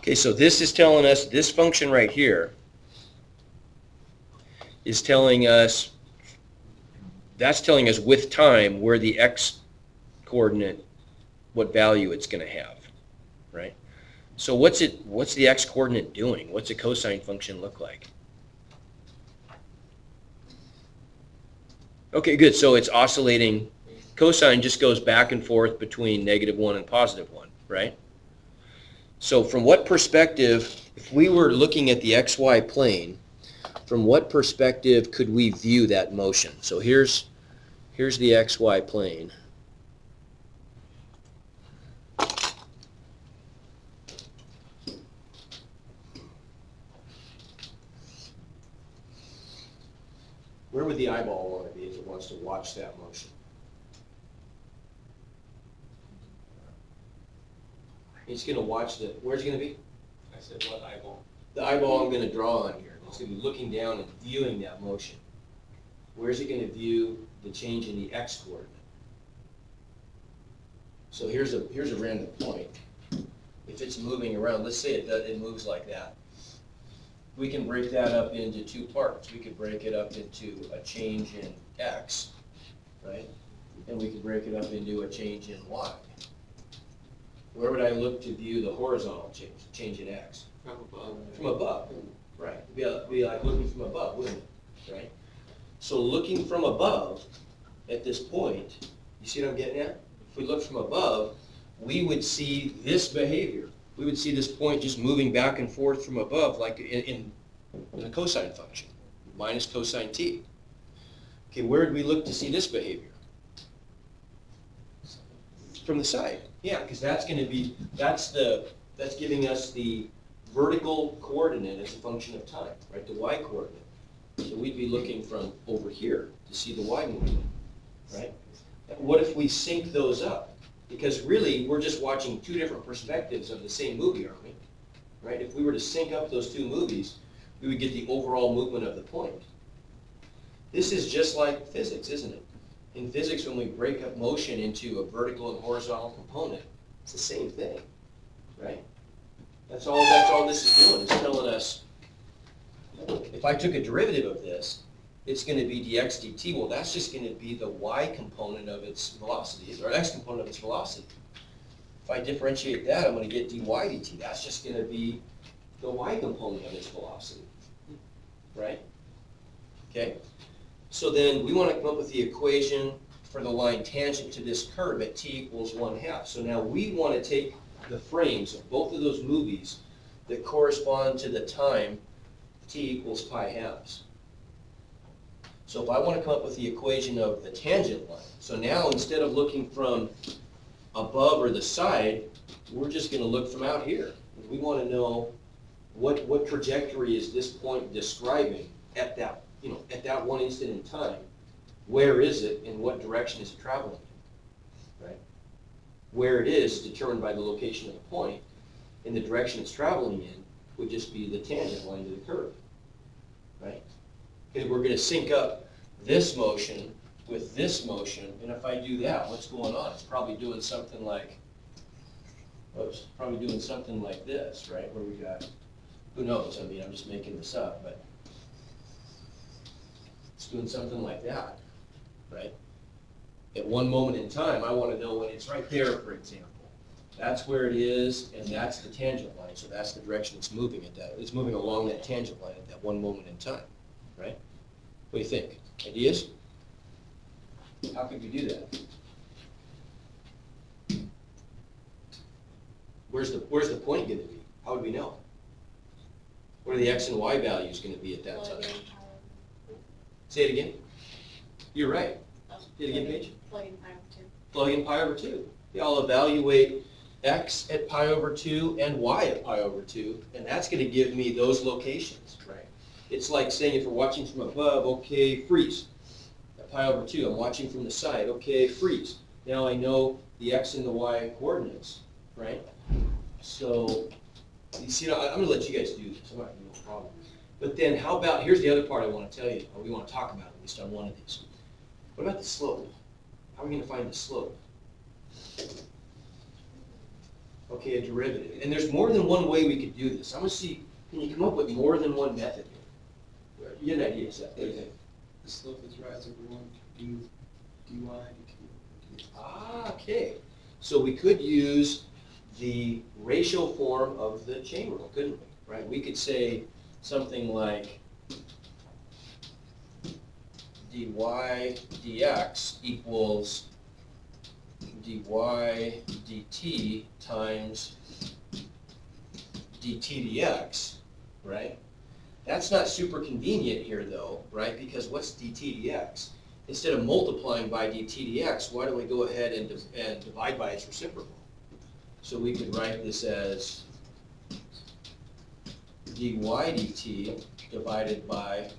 Okay, so this is telling us, this function right here is telling us, that's telling us with time where the x coordinate, what value it's going to have, right? So what's the x coordinate doing? What's a cosine function look like? Okay, good. So it's oscillating. Cosine just goes back and forth between -1 and +1, right? So from what perspective, if we were looking at the xy plane, from what perspective could we view that motion? So here's the xy plane. Where would the eyeball want to be if it wants to watch that motion? It's going to watch the, where's it going to be? I said what eyeball? The eyeball I'm going to draw on here. It's going to be looking down and viewing that motion. Where's it going to view the change in the x coordinate? So here's a random point. If it's moving around, let's say it moves like that. We can break that up into two parts. We could break it up into a change in x, right? And we could break it up into a change in y. Where would I look to view the horizontal change in x? From above. From above, right. It'd be like looking from above, wouldn't it? Right? So looking from above at this point, you see what I'm getting at? If we look from above, we would see this behavior. We would see this point just moving back and forth from above like in a cosine function, minus cosine t. Okay, where would we look to see this behavior? From the side. Yeah, because that's going to be, that's giving us the vertical coordinate as a function of time, right? The y coordinate. So we'd be looking from over here to see the y movement, right? What if we sync those up? Because really, we're just watching two different perspectives of the same movie, aren't we? Right? If we were to sync up those two movies, we would get the overall movement of the point. This is just like physics, isn't it? In physics, when we break up motion into a vertical and horizontal component, it's the same thing, right? That's all this is doing, is telling us, if I took a derivative of this, it's going to be dx dt. Well, that's just going to be the y component of its velocity, or x component of its velocity. If I differentiate that, I'm going to get dy dt. That's just going to be the y component of its velocity, right? Okay? So then we want to come up with the equation for the line tangent to this curve at t equals 1/2. So now we want to take the frames of both of those movies that correspond to the time t equals pi halves. So if I want to come up with the equation of the tangent line, so now instead of looking from above or the side, we're just going to look from out here. We want to know what trajectory is this point describing at that, at that one instant in time. Where is it and what direction is it traveling in, right? Where it is determined by the location of the point, and the direction it's traveling in would just be the tangent line to the curve, right? Because we're going to sync up this motion with this motion, and if I do that, what's going on? It's probably doing something like, this, right? Where we got, who knows? I mean, I'm just making this up, but it's doing something like that, right? At one moment in time, I want to know when it's right there, for example. That's where it is, and that's the tangent line, so that's the direction it's moving at that. It's moving along that tangent line at that one moment in time, right? What do you think? Ideas? How could we do that? Where's the point going to be? How would we know? What are the x and y values going to be at that time? Say it again. You're right. Say it again, Paige. Plug in pi over 2. Plug in pi over 2. Yeah, I'll evaluate x at pi over 2 and y at pi over 2, and that's going to give me those locations, right? It's like saying if we're watching from above, okay, freeze. At pi over 2, I'm watching from the side, okay, freeze. Now I know the x and the y coordinates, right? So, you see, I'm going to let you guys do this. I'm not going to have no problem. But then how about, here's the other part I want to tell you, or we want to talk about at least on one of these. What about the slope? How are we going to find the slope? Okay, a derivative. And there's more than one way we could do this. I'm gonna see, can you come up with more than one method here? You get an idea, Seth? What do you think? The slope is rise over 1 dy dt. Ah, okay. So we could use the ratio form of the chain rule, couldn't we? Right? We could say something like dy dx equals dy dt times dt dx, right? That's not super convenient here though, right? Because what's dt dx? Instead of multiplying by dt dx, why don't we go ahead and divide by its reciprocal? So we could write this as dy dt divided by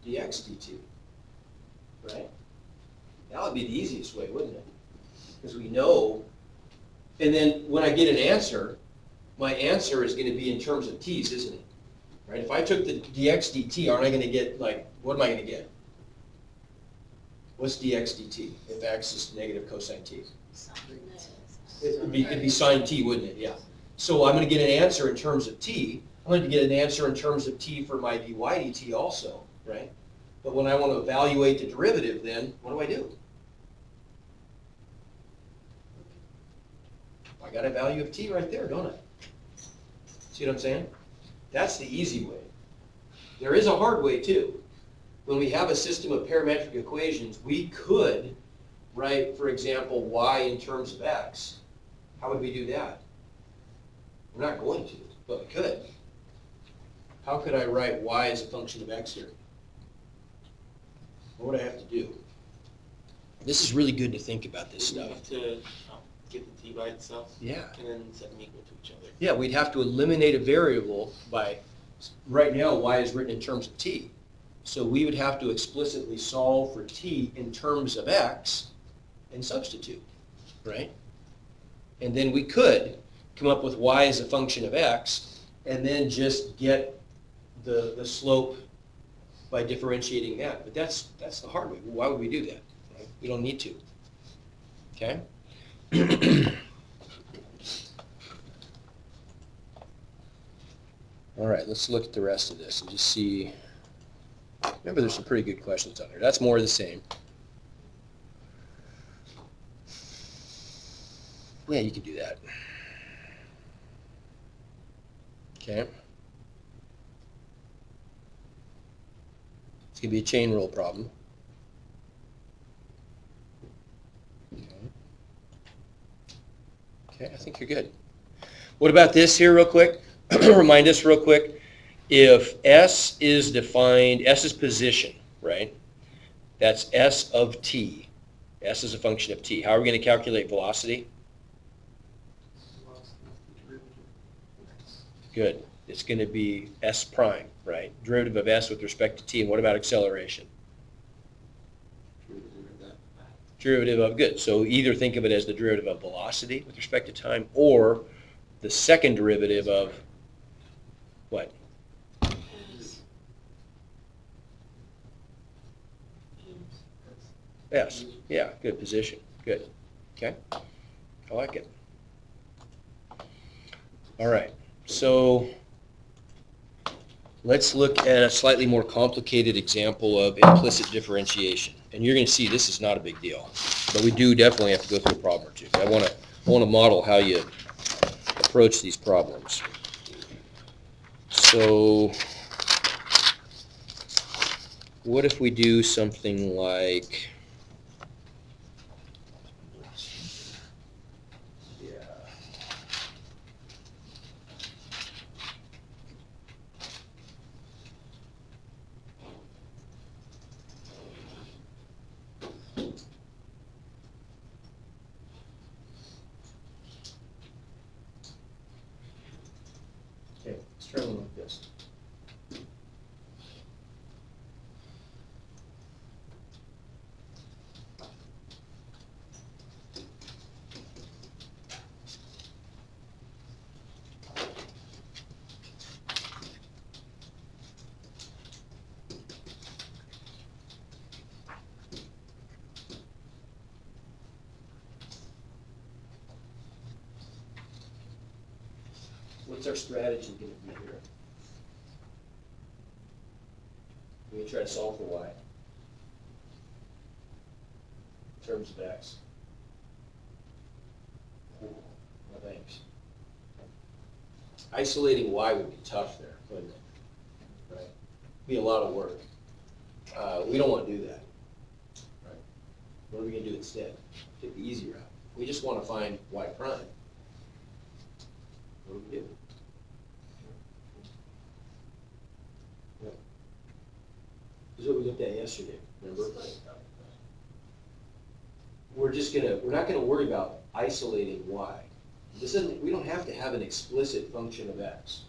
dx dt, right? That would be the easiest way, wouldn't it? Because we know, and then when I get an answer, my answer is going to be in terms of t's, isn't it? Right? If I took the dx dt, aren't I going to get, like, what am I going to get? What's dx dt if x is negative cosine t? It'd be sine t, wouldn't it? Yeah. So I'm going to get an answer in terms of t. I'm going to get an answer in terms of t for my dy dt also, right? But when I want to evaluate the derivative, then what do? I got a value of t right there, don't I? See what I'm saying? That's the easy way. There is a hard way too. When we have a system of parametric equations, we could write, for example, y in terms of x. How would we do that? We're not going to, but we could. How could I write y as a function of x here? What would I have to do? This is really good to think about this stuff. You have to get the t by itself. Yeah. And then set them equal to each other. Yeah, we'd have to eliminate a variable by, right now, y is written in terms of t. So we would have to explicitly solve for t in terms of x and substitute, right? And then we could come up with y as a function of x and then just get the slope by differentiating that. But that's the hard way. Why would we do that? Right? We don't need to. Okay? All right, let's look at the rest of this and just see. Remember, there's some pretty good questions on there. That's more of the same. Yeah, you can do that. Okay. It's going to be a chain rule problem. Okay, I think you're good. What about this here real quick? Remind us real quick. If S is defined, S is position, right? That's S of t. S is a function of t. How are we going to calculate velocity? Good. It's going to be S prime, right? Derivative of S with respect to t. And what about acceleration? Derivative of, good. So either think of it as the derivative of velocity with respect to time or the second derivative of what? S. Yeah, good position. Good. Okay. I like it. All right. So let's look at a slightly more complicated example of implicit differentiation. And you're going to see this is not a big deal. But we do definitely have to go through a problem or two. I want to model how you approach these problems. So what if we do something like, okay, let's try one like this. What's our strategy gonna be here? We're gonna try to solve for y in terms of x. Ooh, no thanks. Isolating y would be tough there, wouldn't it? Right? Be a lot of work. We don't want to do that. Right? What are we going to do instead? Take the easy route. We just want to find y prime. What do we do? What? This is what we looked at yesterday, remember? We're not gonna worry about isolating y. We don't have to have an explicit function of x,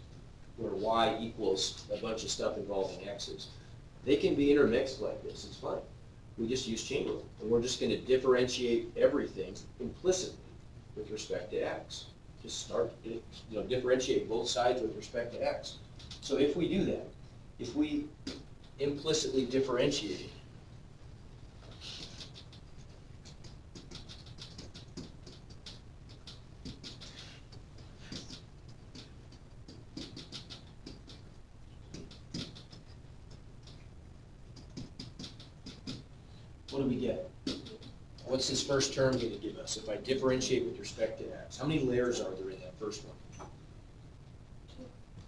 where y equals a bunch of stuff involving x's. They can be intermixed like this, it's fine. We just use chain rule, and we're just gonna differentiate everything implicitly with respect to x. Just differentiate both sides with respect to x. So if we do that, if we implicitly differentiate, what do we get? What's this first term going to give us if I differentiate with respect to x? How many layers are there in that first one?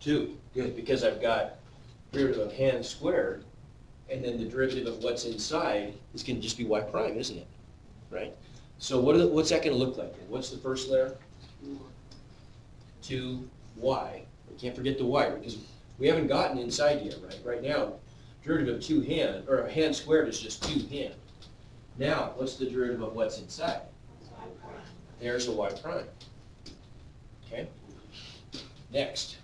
Two. Good, because I've got derivative of hand squared, and then the derivative of what's inside is going to just be y prime, isn't it? Right? So what's that going to look like then? What's the first layer? 2y. We can't forget the y, because we haven't gotten inside yet, right? Right now, derivative of a hand squared is just 2 hand. Now, what's the derivative of what's inside? There's a y prime. Okay? Next.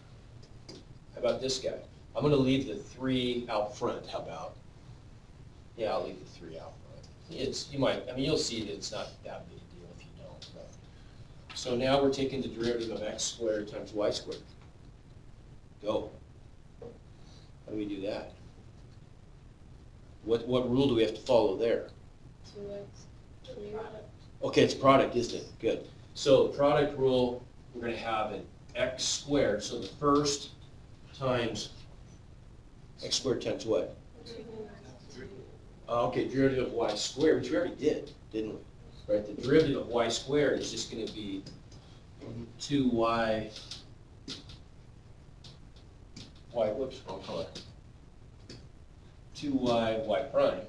How about this guy? I'm going to leave the 3 out front. How about? Yeah, I'll leave the 3 out front. You'll see that it's not that big a deal if you don't. But. So now we're taking the derivative of x squared times y squared. Go. How do we do that? What rule do we have to follow there? 2x. Okay, it's product, isn't it? Good. So product rule, we're going to have an x squared. So the first times x squared times what? Okay, derivative of y squared, which we already did, didn't we? Right, the derivative of y squared is just going to be 2y, whoops, wrong color. 2y, y prime.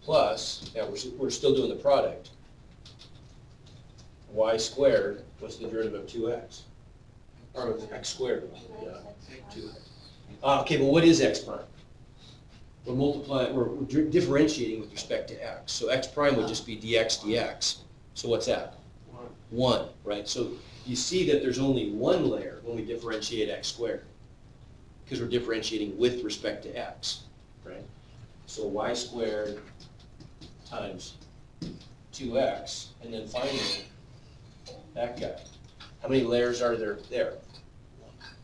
Plus, now we're still doing the product. Y squared, what's the derivative of 2x? Or x squared, yeah, 2x. Okay, well what is x prime? We're differentiating with respect to x. So x prime would just be dx dx. So what's that? 1, right? So you see that there's only one layer when we differentiate x squared, because we're differentiating with respect to x, right? So y squared times 2x, and then finally, that guy. How many layers are there there?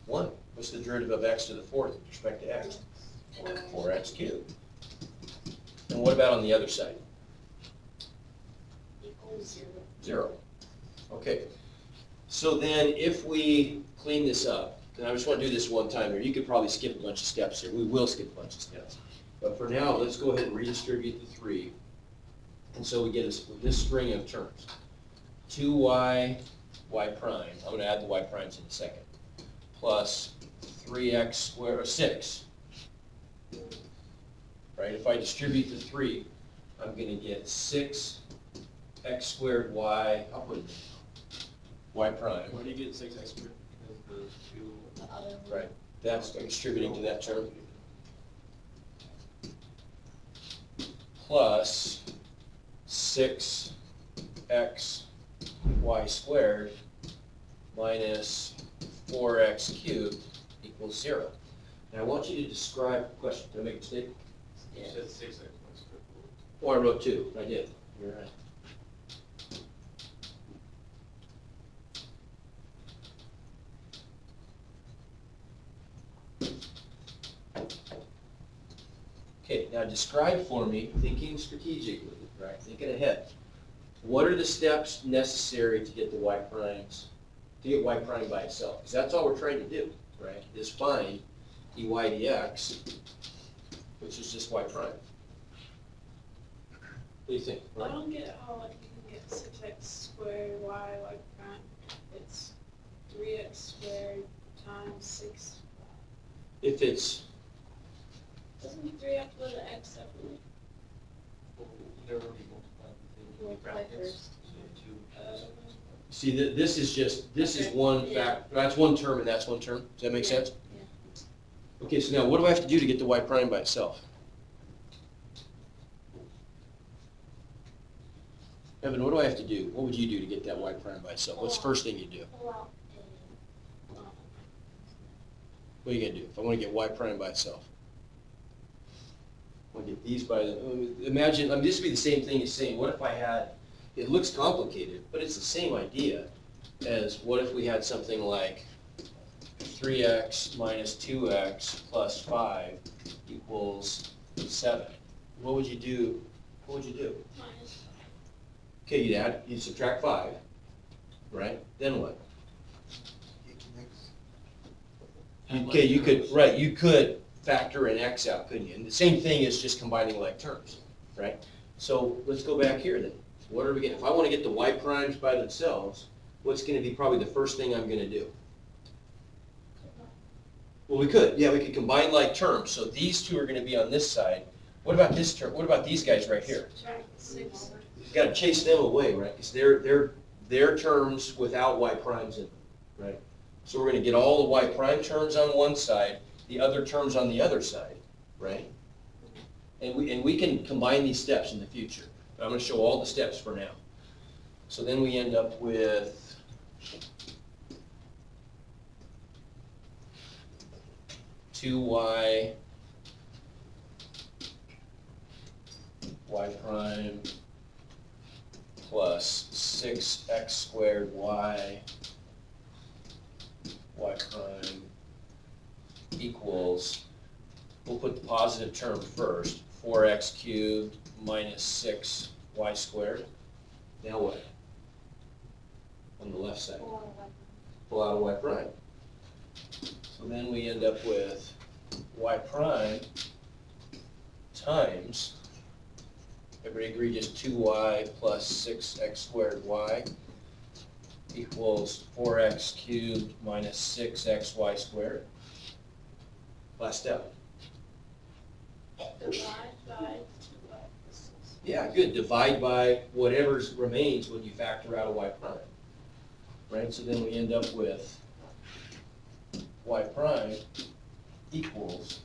1. What's the derivative of x to the 4th with respect to x? 4x cubed. And what about on the other side? Equals 0. 0. Okay. So then if we clean this up, and I just want to do this one time here, you could probably skip a bunch of steps here. We will skip a bunch of steps. But for now, let's go ahead and redistribute the 3. And so we get this string of terms. 2y, y prime, I'm going to add the y primes in a second, plus 3x squared, or 6. Right, if I distribute the 3, I'm going to get 6x squared y, I'll put it in, y prime. Why do you get 6x squared? Because the 2. The other one. Right, that's distributing to that term. Plus 6x y squared minus 4x cubed equals 0. Now I want you to describe, question, did I make a mistake? You said 6x squared. Oh, I wrote 2, I did, you're right. Okay, now describe for me, thinking strategically, right? Thinking ahead. What are the steps necessary to get the y primes, to get y prime by itself? Because that's all we're trying to do, right? Is find dy dx, which is just y prime. What do you think? I don't get how like you can get 6x squared y prime. It's 3x squared times 6. If it's, Doesn't 3 have to go to x separately? Multiply first. see, this is just, this is Okay. one Yeah. fact, that's one term and that's one term. Does that make Yeah. sense? Okay, so now what do I have to do to get the y prime by itself? Evan, what do I have to do? What would you do to get that y prime by itself? What's the first thing you do? Pull out What are you gonna do if I want to get y prime by itself? I want to get these by the, imagine, this would be the same thing as saying, what if I had, it looks complicated, but it's the same idea as what if we had something like 3x minus 2x plus 5 equals 7. What would you do? What would you do? minus Okay, you'd subtract 5, right? Then what? Okay, you could factor an x out, couldn't you? And the same thing is just combining like terms, right? So let's go back here then. What are we getting? If I want to get the y primes by themselves, what's going to be probably the first thing I'm going to do? Well, we could combine like terms. So these two are going to be on this side. What about this term? What about these guys right here? subtract 6. You've got to chase them away, right? Because they're terms without y primes in them, right? So we're going to get all the y prime terms on one side, the other terms on the other side, right? And we can combine these steps in the future. But I'm going to show all the steps for now. So then we end up with y prime plus 6x squared y prime equals, we'll put the positive term first, 4x cubed minus 6y squared. Now what? On the left side, pull out a y prime. So then we end up with y prime times, everybody agree, just 2y plus 6x squared y equals 4x cubed minus 6xy squared. Last step. Divide by 2x. Yeah, good. Divide by whatever remains when you factor out a y prime. Right? So then we end up with y prime equals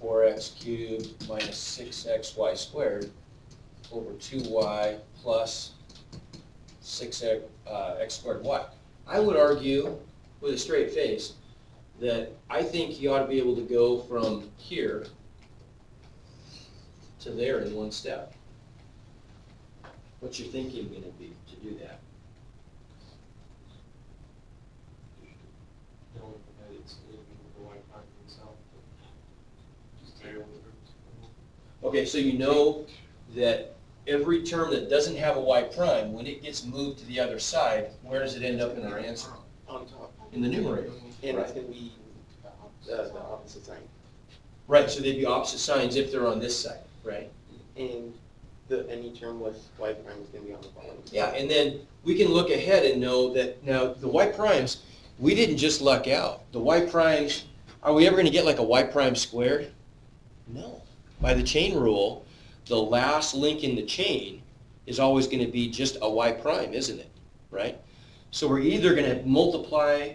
4x cubed minus 6xy squared over 2y plus 6x squared y. I would argue, with a straight face, that I think you ought to be able to go from here to there in one step. What's your thinking going to be to do that? Okay, so you know that every term that doesn't have a y prime, when it gets moved to the other side, where does it end up in our answer? On top. In the numerator. And Right. it's gonna be the opposite sign. Right, so they'd be opposite signs if they're on this side, right? And any term with y prime is gonna be on the bottom. Yeah, and then we can look ahead and know that now the y primes, we didn't just luck out. The y primes, are we ever going to get like a y prime squared? No. By the chain rule, the last link in the chain is always going to be just a y prime, isn't it? Right? So we're either going to multiply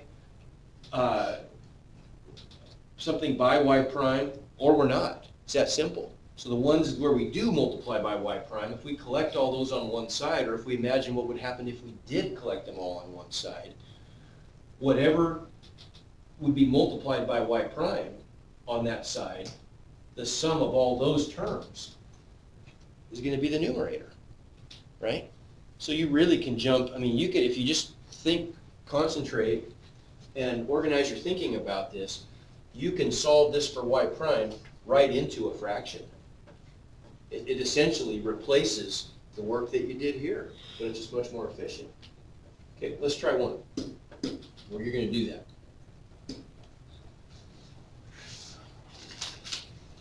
something by y prime or we're not. It's that simple. So the ones where we do multiply by y prime, if we collect all those on one side, or if we imagine what would happen if we did collect them all on one side, whatever would be multiplied by y prime on that side, the sum of all those terms is going to be the numerator, right? So you really can jump, I mean, you could, if you just think, concentrate, and organize your thinking about this, you can solve this for y prime right into a fraction. It essentially replaces the work that you did here, but it's just much more efficient. Okay, let's try one where you're going to do that.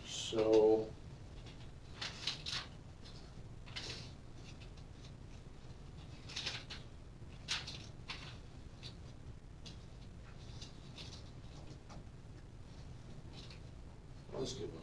So that's a good one.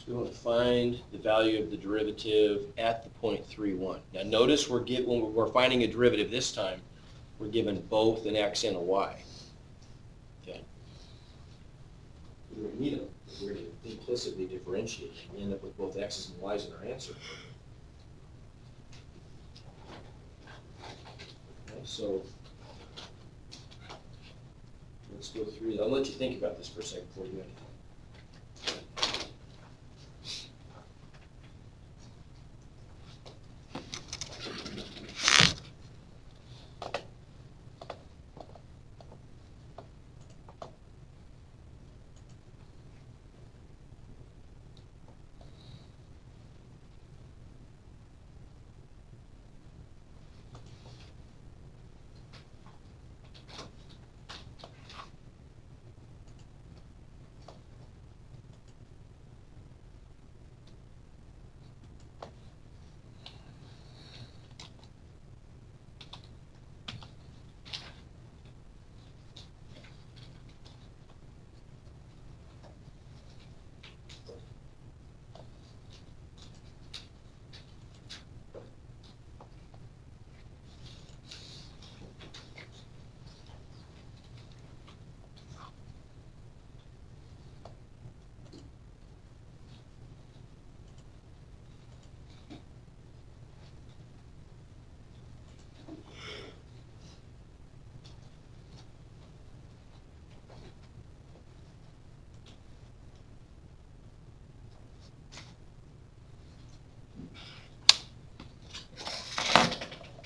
We want to find the value of the derivative at the point 3,1. Now notice when we're finding a derivative this time, we're given both an x and a y. Okay. We don't need them. We're going to implicitly differentiate. We end up with both x's and y's in our answer. Okay, so let's go through. I'll let you think about this for a second before you do anything.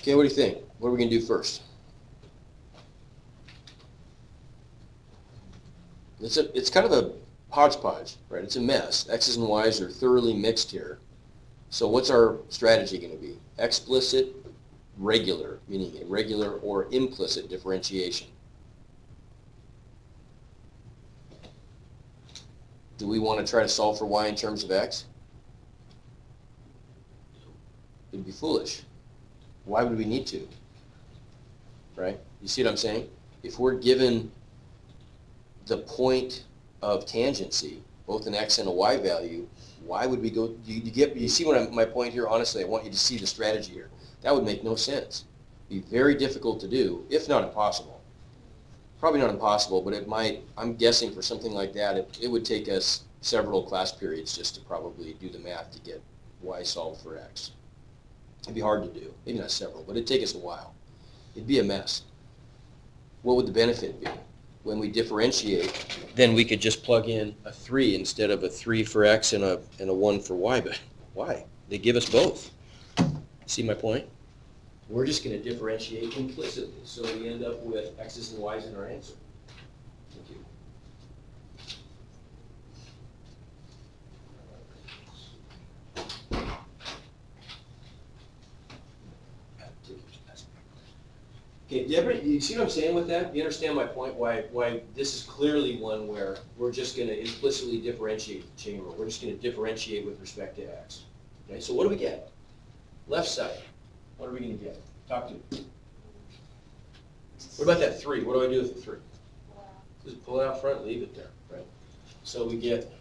Okay, what do you think? What are we going to do first? It's kind of a hodgepodge, right? It's a mess. X's and Y's are thoroughly mixed here. So what's our strategy going to be? Explicit, regular, meaning a regular or implicit differentiation. Do we want to try to solve for y in terms of x? It'd be foolish. Why would we need to? Right? You see what I'm saying? If we're given the point of tangency, both an x and a y value, why would we go, you see my point here? Honestly, I want you to see the strategy here. That would make no sense. It'd be very difficult to do, if not impossible. Probably not impossible, but it might, I'm guessing for something like that, it would take us several class periods just to probably do the math to get y solved for x. It'd be hard to do. Maybe not several, but it'd take us a while. It'd be a mess. What would the benefit be? When we differentiate, then we could just plug in a 3 instead of a 3 for x and a 1 for y. But why? They give us both. See my point? We're just going to differentiate implicitly, so we end up with x's and y's in our answer. Thank you. Okay, you see what I'm saying with that? You understand my point, why this is clearly one where we're just going to implicitly differentiate the chain rule. We're just going to differentiate with respect to x. Okay, so what do we get? Left side, what are we going to get? Talk to me. What about that 3? What do I do with the 3? Just pull it out front, leave it there, right? So we get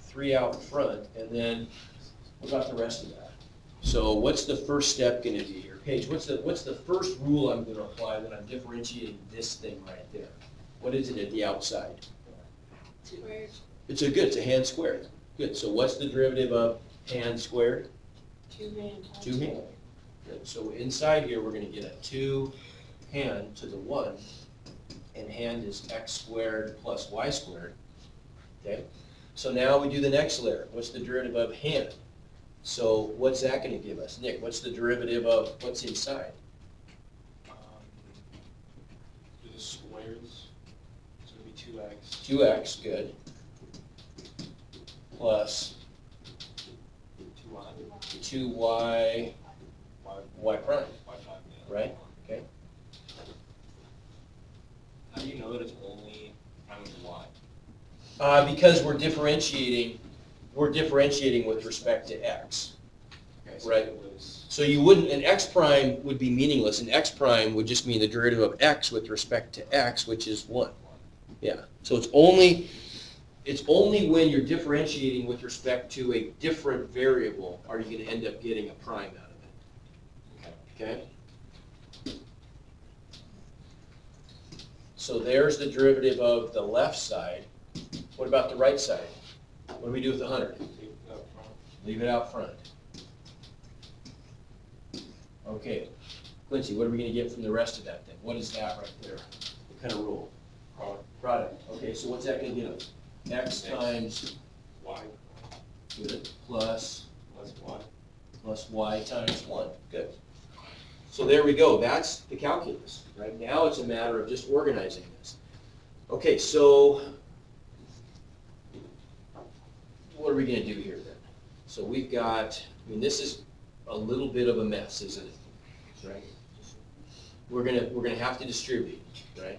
3 out front, and then what about the rest of that? So what's the first step going to be here? Paige, what's the first rule I'm going to apply when I'm differentiating this thing right there? What is it at the outside? Squared. It's a hand squared. Good, so what's the derivative of hand squared? 2 hand. 2 hand. Good. So inside here, we're gonna get a 2 hand to the 1, and hand is x squared plus y squared, okay? So now we do the next layer. What's the derivative of hand? So what's that gonna give us? Nick, what's the derivative of what's inside? Do the squares, so it'll be 2x. 2x, good, plus 2y. 2y, y prime, Y5, yeah. right? Okay. How do you know that it's only prime of y? Because we're differentiating with respect to x. Okay, Right. It was, So you wouldn't, an x prime would be meaningless. An x prime would just mean the derivative of x with respect to x, which is 1. Yeah, so it's only when you're differentiating with respect to a different variable are you going to end up getting a prime out of it. Okay? So there's the derivative of the left side. What about the right side? What do we do with the 100? Leave it out front. Okay, Quincy, what are we going to get from the rest of that then? What is that right there? What kind of rule? Product. Okay, so what's that going to give us? X times y good, plus plus y. y times 1. Good. So there we go. That's the calculus. Right now it's a matter of just organizing this. Okay, so what are we going to do here then? So we've got, I mean, this is a little bit of a mess, isn't it? Right? We're gonna have to distribute, right?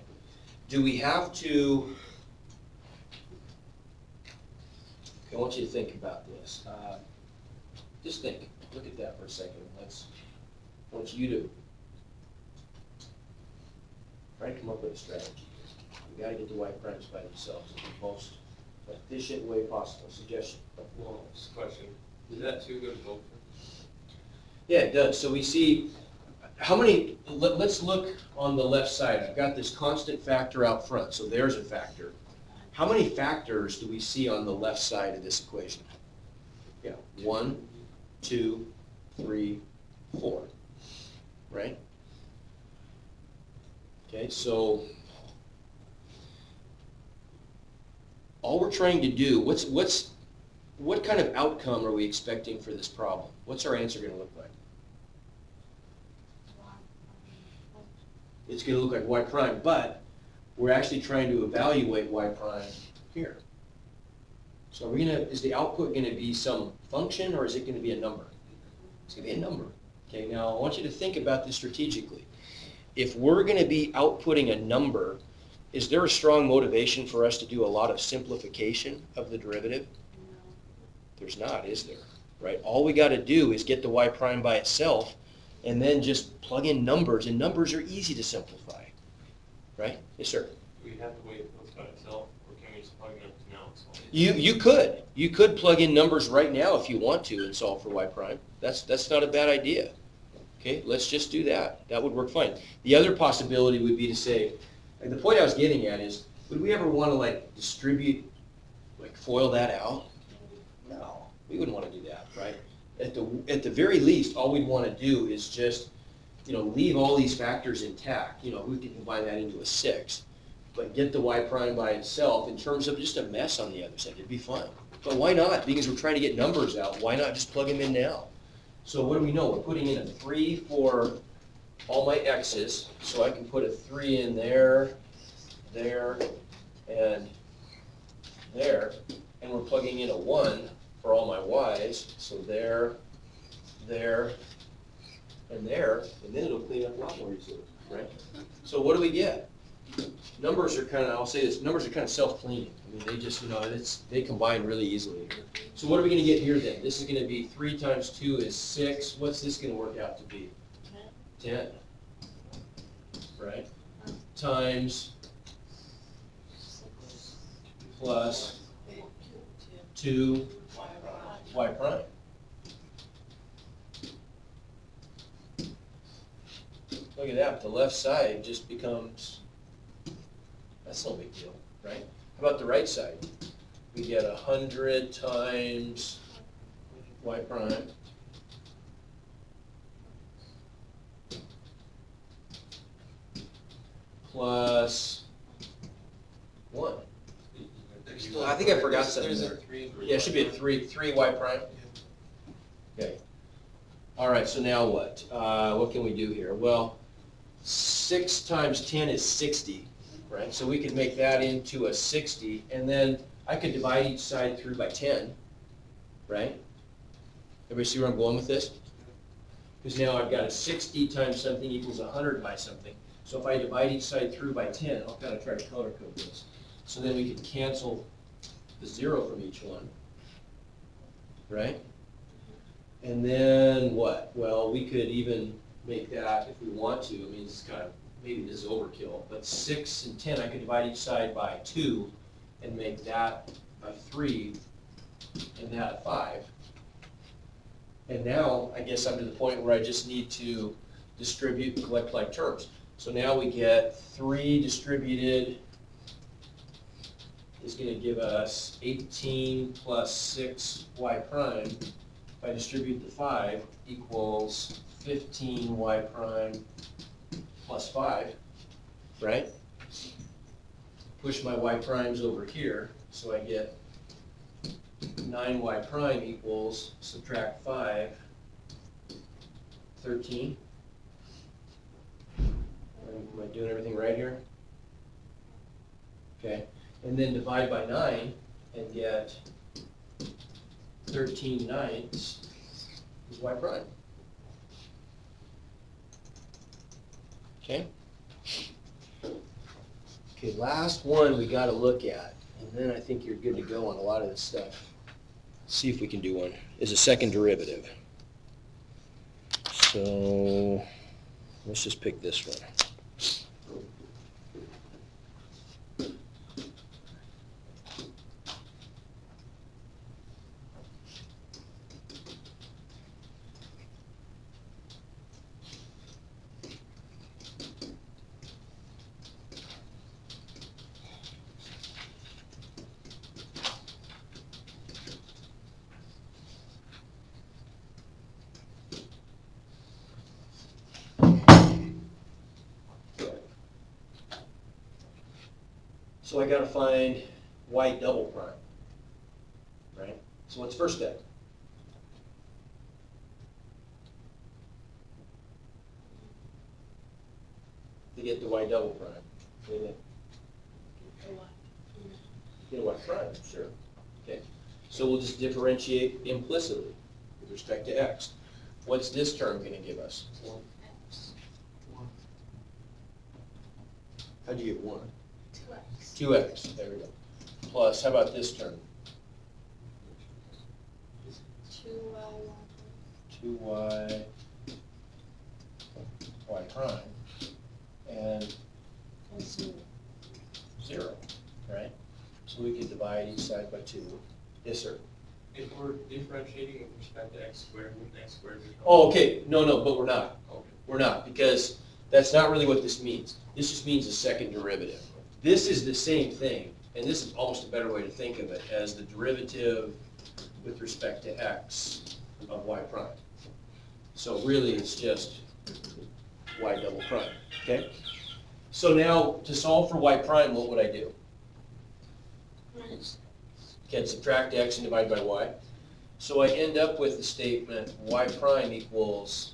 Do we have to? I want you to think about this. Just think. Look at that for a second. I want you to try to come up with a strategy. We got to get the y primes by themselves in the most efficient way possible. Suggestion. Well, just a question. Does that 2 go to both? Yeah, it does. So we see how many, let's look on the left side. I've got this constant factor out front, so there's a factor. How many factors do we see on the left side of this equation? Yeah, 1, 2, 3, 4, right? Okay, so all we're trying to do, what kind of outcome are we expecting for this problem? What's our answer going to look like? It's going to look like y prime, but we're actually trying to evaluate y prime here. So are we going to, is the output going to be some function or is it going to be a number? It's going to be a number. Okay, now I want you to think about this strategically. If we're going to be outputting a number, is there a strong motivation for us to do a lot of simplification of the derivative? There's not, is there? Right? All we got to do is get the y prime by itself and then just plug in numbers, and numbers are easy to simplify. Right? Yes, sir. Do we have to wait until it's by itself, or can we just plug it up now and solve it? You could plug in numbers right now if you want to and solve for y prime. That's not a bad idea. Okay, let's just do that. That would work fine. The other possibility would be to say, like the point I was getting at is, would we ever want to like distribute, like FOIL that out? No, we wouldn't want to do that, right? At the very least, all we'd want to do is just, leave all these factors intact. We can combine that into a 6, but get the y prime by itself in terms of just a mess on the other side. It'd be fun. But why not? Because we're trying to get numbers out. Why not just plug them in now? So what do we know? We're putting in a 3 for all my x's, so I can put a 3 in there, and there, and we're plugging in a 1 for all my y's, so there, and there, and then it'll clean up a lot more easily, right? So what do we get? Numbers are kind of, I'll say this, numbers are kind of self-cleaning. I mean, they just, they combine really easily. So what are we going to get here then? This is going to be 3 times 2 is 6. What's this going to work out to be? 10. Right? Times plus 2 y prime. Look at that. The left side just becomes, that's no big deal, right? How about the right side? We get 100 times y prime plus 1. I think I forgot something There's a there. 3. Yeah, it should be a 3 y prime. Okay. All right, so now what? What can we do here? Well, 6 times 10 is 60, right? So we could make that into a 60, and then I could divide each side through by 10, right? Everybody see where I'm going with this? Because now I've got a 60 times something equals 100 by something. So if I divide each side through by 10, I'll kind of try to color code this. So then we can cancel the 0 from each one, right? And then what? Well, we could even make that if we want to. I mean, it's kind of, maybe this is overkill, but 6 and 10, I could divide each side by 2 and make that a 3 and that a 5. And now, I guess I'm to the point where I just need to distribute and collect like terms. So now we get 3 distributed is going to give us 18 plus 6 y prime. If I distribute the 5 equals 15 y prime plus 5, right? Push my y primes over here, so I get 9y prime equals, subtract 5, 13. Am I doing everything right here? Okay, and then divide by 9 and get 13 ninths is y prime. Okay? Okay, last one we got to look at, and then I think you're good to go on a lot of this stuff. See if we can do one. Is a second derivative. So let's just pick this one. So I got to find y double prime, right? So what's first step? To get the y double prime. Get a y prime, sure. Okay. So we'll just differentiate implicitly with respect to x. What's this term going to give us? How'd you get 1? 2x. 2x, there we go. Plus, how about this term? 2y y prime, and 0, right? So we can divide each side by 2. Yes, sir? If we're differentiating with respect to x squared, wouldn't x squared become? Oh, okay. No, but we're not. Okay. We're not, because that's not really what this means. This just means a second derivative. This is the same thing, and this is almost a better way to think of it, as the derivative with respect to x of y prime. So really, it's just y double prime, okay? So now, to solve for y prime, what would I do? Can subtract x and divide by y. So I end up with the statement y prime equals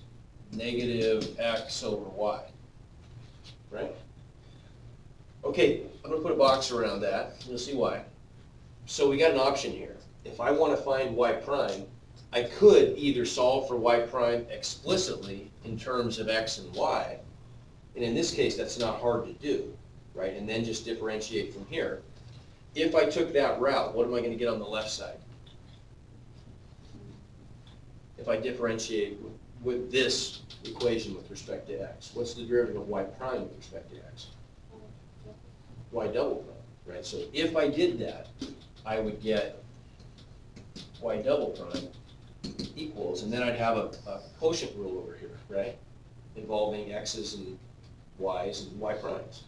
negative x over y, right? Okay, I'm going to put a box around that. You'll see why. So we got an option here. If I want to find y prime, I could either solve for y prime explicitly in terms of x and y, and in this case, that's not hard to do, right? And then just differentiate from here. If I took that route, what am I going to get on the left side? If I differentiate with this equation with respect to x, what's the derivative of y prime with respect to x? Y double prime, right? So if I did that, I would get y double prime equals, and then I'd have a quotient rule over here, right? Involving x's and y's and y primes.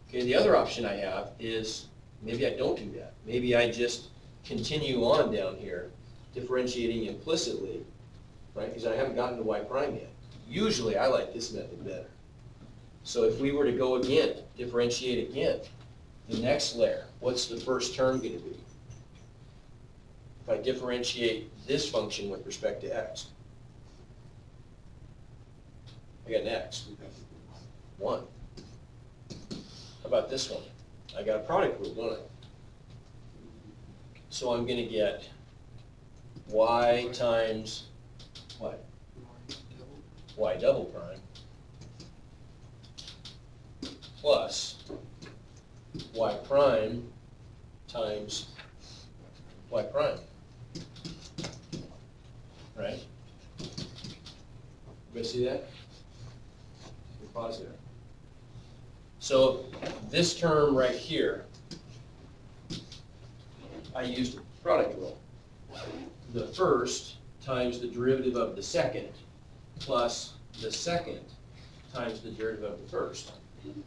Okay, the other option I have is Maybe I don't do that. Maybe I just continue on down here, differentiating implicitly, right? Because I haven't gotten to y prime yet. Usually I like this method better. So if we were to go again, differentiate again, the next layer, what's the first term going to be? If I differentiate this function with respect to x, I got an x, 1. How about this one? I got a product rule, don't I? So I'm going to get y times what? Y double prime plus y prime times y prime. Right? You guys see that? We pause there. So this term right here, I used product rule. The first times the derivative of the second plus the second times the derivative of the first.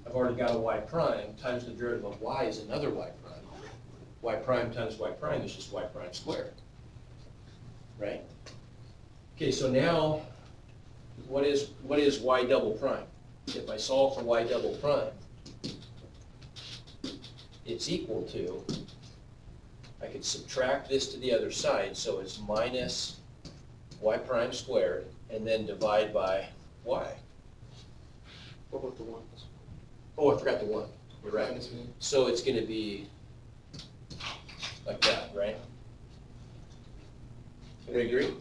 I've already got a y prime times the derivative of y is another y prime. Y prime times y prime is just y prime squared. Right? Okay, so now what is y double prime? If I solve for y double prime, it's equal to, I could subtract this to the other side, so it's minus y prime squared, and then divide by y. What about the ones? Oh, I forgot the 1. You're right. Minus 1. So it's going to be like that, right? Everybody agree?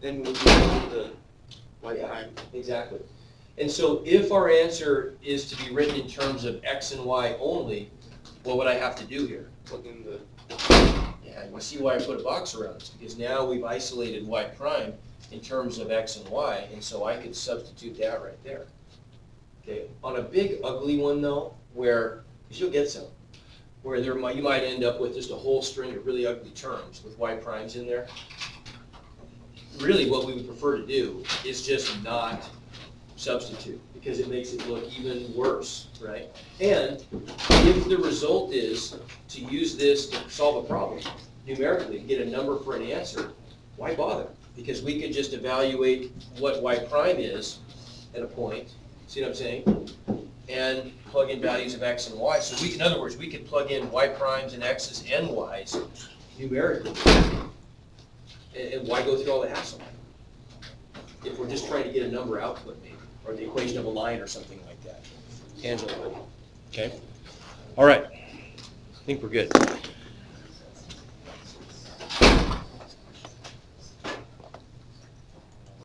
Then we'll do the y Yeah. prime. Exactly. And so if our answer is to be written in terms of x and y only, what would I have to do here? Plug in the Yeah, you see why I put a box around this, because now we've isolated y prime in terms of x and y, and so I could substitute that right there. Okay, on a big ugly one though, where, because you'll get some, where you might end up with just a whole string of really ugly terms with y primes in there. Really what we would prefer to do is just not substitute, because it makes it look even worse, right? And if the result is to use this to solve a problem numerically, get a number for an answer, why bother? Because we could just evaluate what y prime is at a point, see what I'm saying? And plug in values of x and y. So we, in other words, we could plug in y primes and x's and y's numerically. And why go through all the hassle? If we're just trying to get a number output maybe, or the equation of a line or something like that. Tangent line. Okay? All right. I think we're good.